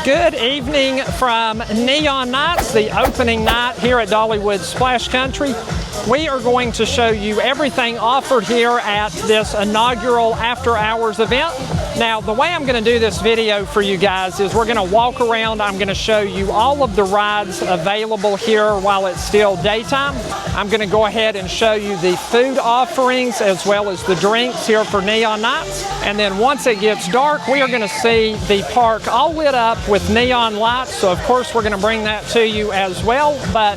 Good evening from Neon Nights, the opening night here at Dollywood Splash Country. We are going to show you everything offered here at this inaugural after hours event. Now, the way I'm going to do this video for you guys is we're going to walk around. I'm going to show you all of the rides available here while it's still daytime. I'm going to go ahead and show you the food offerings as well as the drinks here for Neon Nights. And then once it gets dark, we are going to see the park all lit up with neon lights. So of course, we're going to bring that to you as well. But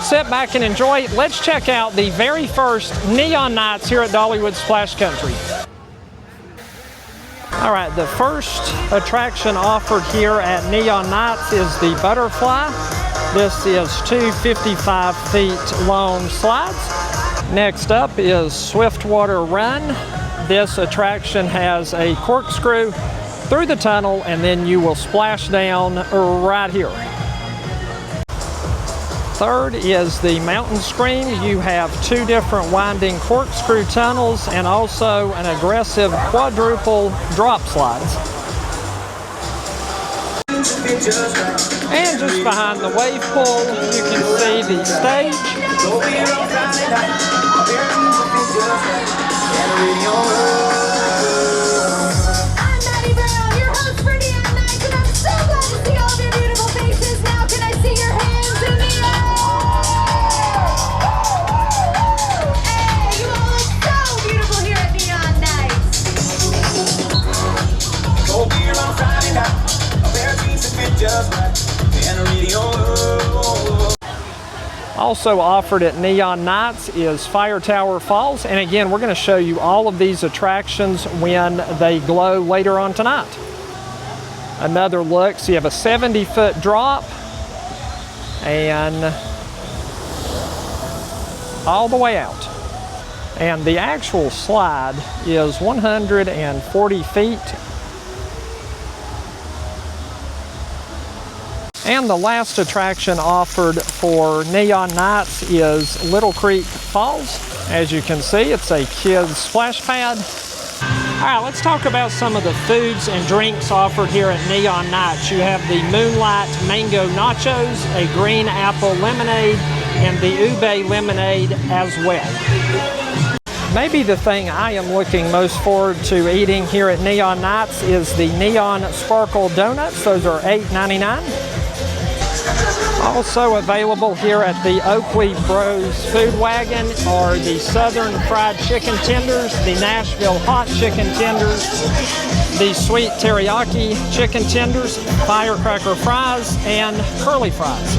sit back and enjoy. Let's check out the very first Neon Nights here at Dollywood Splash Country. All right, the first attraction offered here at Neon Nights is the Butterfly. This is two 55 feet long slides. Next up is Swiftwater Run. This attraction has a corkscrew through the tunnel and then you will splash down right here. Third is the Mountain Scream. You have two different winding corkscrew tunnels and also an aggressive quadruple drop slides. And just behind the wave pool, you can see the stage. Also offered at Neon Nights is Fire Tower Falls, and again we're going to show you all of these attractions when they glow later on tonight. Another look, so you have a 70-foot drop and all the way out. And the actual slide is 140 feet. And the last attraction offered for Neon Nights is Little Creek Falls. As you can see, it's a kids splash pad. All right, let's talk about some of the foods and drinks offered here at Neon Nights. You have the Moonlight Mango Nachos, a green apple lemonade, and the ube lemonade as well. Maybe the thing I am looking most forward to eating here at Neon Nights is the Neon Sparkle Donuts. Those are $8.99. Also available here at the Oakley Bros Food Wagon are the Southern Fried Chicken Tenders, the Nashville Hot Chicken Tenders, the Sweet Teriyaki Chicken Tenders, Firecracker Fries, and Curly Fries.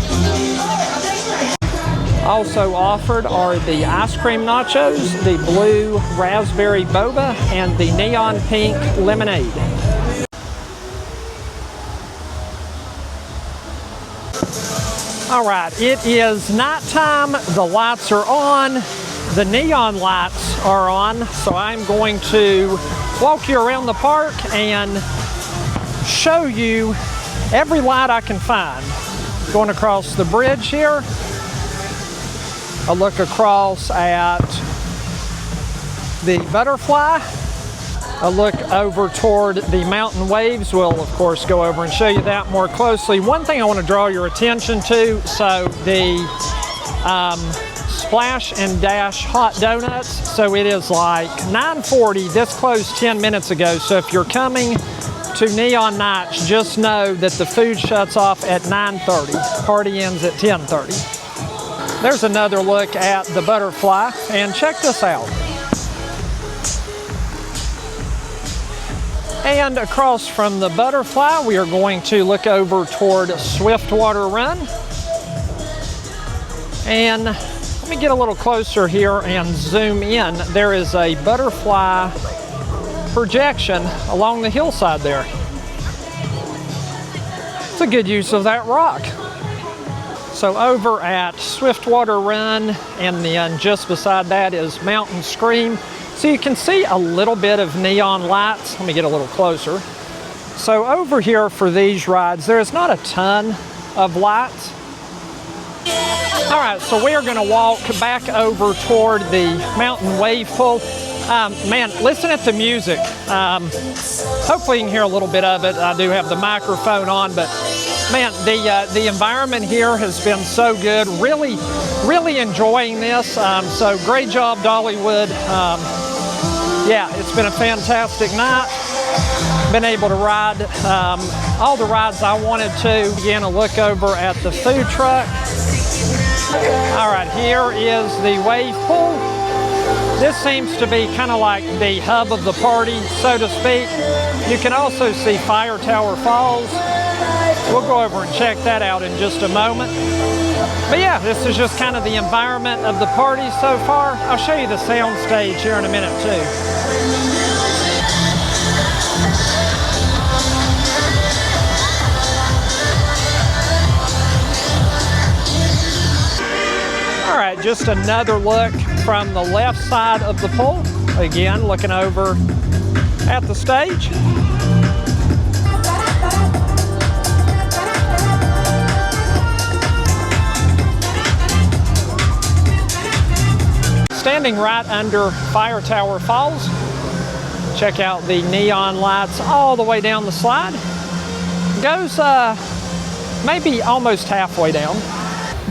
Also offered are the Ice Cream Nachos, the Blue Raspberry Boba, and the Neon Pink Lemonade. All right, it is nighttime, the lights are on, the neon lights are on, so I'm going to walk you around the park and show you every light I can find. Going across the bridge here, a look across at the Butterfly, a look over toward the mountain waves. We'll of course go over and show you that more closely. One thing I want to draw your attention to, so the Splash and Dash hot donuts, so it is like 9:40, this closed 10 minutes ago, so if you're coming to Neon Nights, just know that the food shuts off at 9:30, party ends at 10:30. There's another look at the Butterfly, and check this out. And across from the Butterfly, we are going to look over toward Swiftwater Run. And let me get a little closer here and zoom in. There is a butterfly projection along the hillside there. It's a good use of that rock. So over at Swiftwater Run, and then just beside that is Mountain Scream. So you can see a little bit of neon lights. Let me get a little closer. So over here for these rides, there is not a ton of lights. All right, so we are gonna walk back over toward the mountain wave pool. Man, listen at the music. Hopefully you can hear a little bit of it. I do have the microphone on, but Man, the environment here has been so good. Really, really enjoying this. So great job, Dollywood. Yeah, it's been a fantastic night. Been able to ride all the rides I wanted to. Again, a look over at the food truck. All right, here is the wave pool. This seems to be kind of like the hub of the party, so to speak. You can also see Fire Tower Falls. We'll go over and check that out in just a moment. But yeah, this is just kind of the environment of the party so far. I'll show you the sound stage here in a minute too. All right, just another look from the left side of the pool. Again, looking over at the stage. Standing right under Fire Tower Falls. Check out the neon lights all the way down the slide. Goes maybe almost halfway down.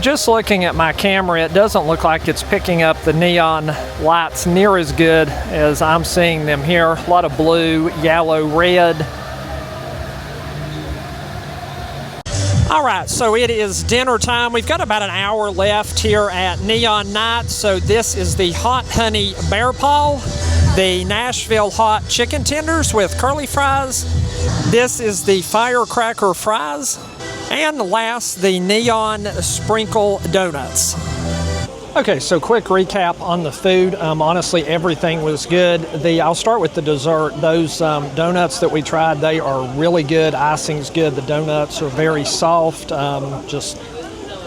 Just looking at my camera, it doesn't look like it's picking up the neon lights near as good as I'm seeing them here. A lot of blue, yellow, red. All right, so it is dinner time. We've got about an hour left here at Neon Nights. So this is the Hot Honey Bear Paw, the Nashville Hot Chicken Tenders with curly fries. This is the Firecracker Fries. And last, the Neon Sprinkle Donuts. Okay, so quick recap on the food. Honestly, everything was good. I'll start with the dessert. Those donuts that we tried, they are really good. Icing's good. The donuts are very soft, just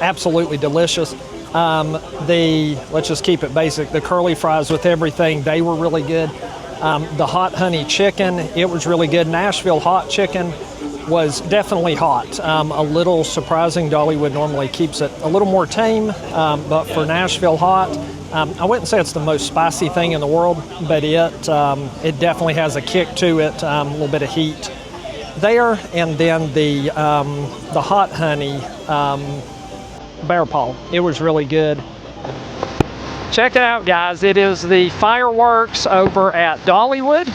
absolutely delicious. Let's just keep it basic. The curly fries with everything, they were really good. The hot honey chicken, it was really good. Nashville hot chicken was definitely hot. A little surprising. Dollywood normally keeps it a little more tame, but for Nashville hot, I wouldn't say it's the most spicy thing in the world, but it definitely has a kick to it, a little bit of heat there. And then the hot honey bear paw, it was really good. Check it out, guys. It is the fireworks over at Dollywood.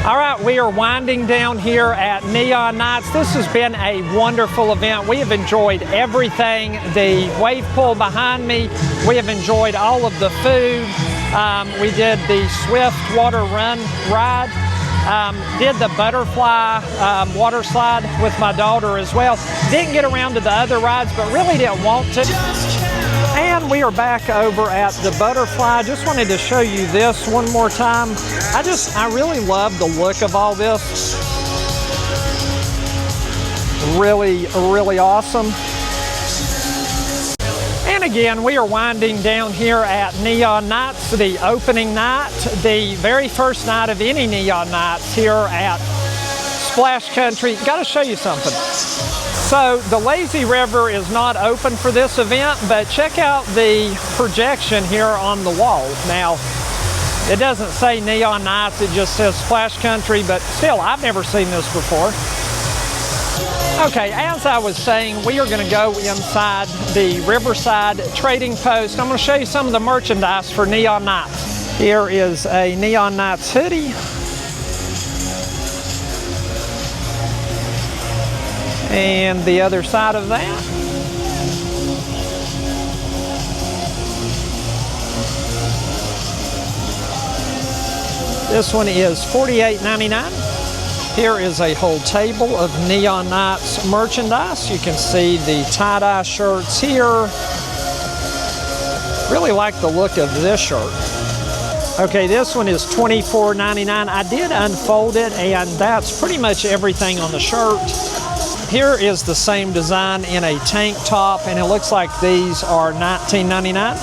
All right, we are winding down here at Neon Nights. This has been a wonderful event. We have enjoyed everything. The wave pool behind me, we have enjoyed all of the food. We did the Swift Water Run ride. Did the butterfly water slide with my daughter as well. Didn't get around to the other rides, but really didn't want to. And we are back over at the butterfly. Just wanted to show you this one more time. I really love the look of all this. Really, really awesome. And again, we are winding down here at Neon Nights, the opening night, the very first night of any Neon Nights here at Splash Country. Got to show you something. So the lazy river is not open for this event, but check out the projection here on the wall. Now, it doesn't say Neon Nights, it just says Splash Country, but still, I've never seen this before. Okay, as I was saying, we are going to go inside the Riverside Trading Post. I'm going to show you some of the merchandise for Neon Nights. Here is a Neon Nights hoodie. And the other side of that. This one is $48.99. Here is a whole table of Neon Nights merchandise. You can see the tie-dye shirts here. Really like the look of this shirt. Okay, this one is $24.99. I did unfold it, and that's pretty much everything on the shirt. Here is the same design in a tank top, and it looks like these are $19.99.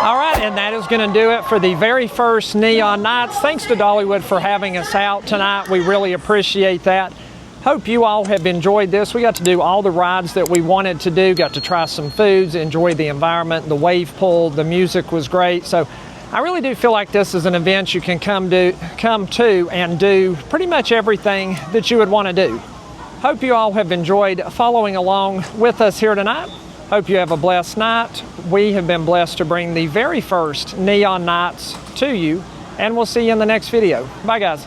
All right, and that is going to do it for the very first Neon Nights. Thanks to Dollywood for having us out tonight. We really appreciate that. Hope you all have enjoyed this. We got to do all the rides that we wanted to do, got to try some foods, enjoy the environment, the wave pool, the music was great. So I really do feel like this is an event you can come to and do pretty much everything that you would want to do. Hope you all have enjoyed following along with us here tonight. Hope you have a blessed night. We have been blessed to bring the very first Neon Nights to you, and we'll see you in the next video. Bye, guys.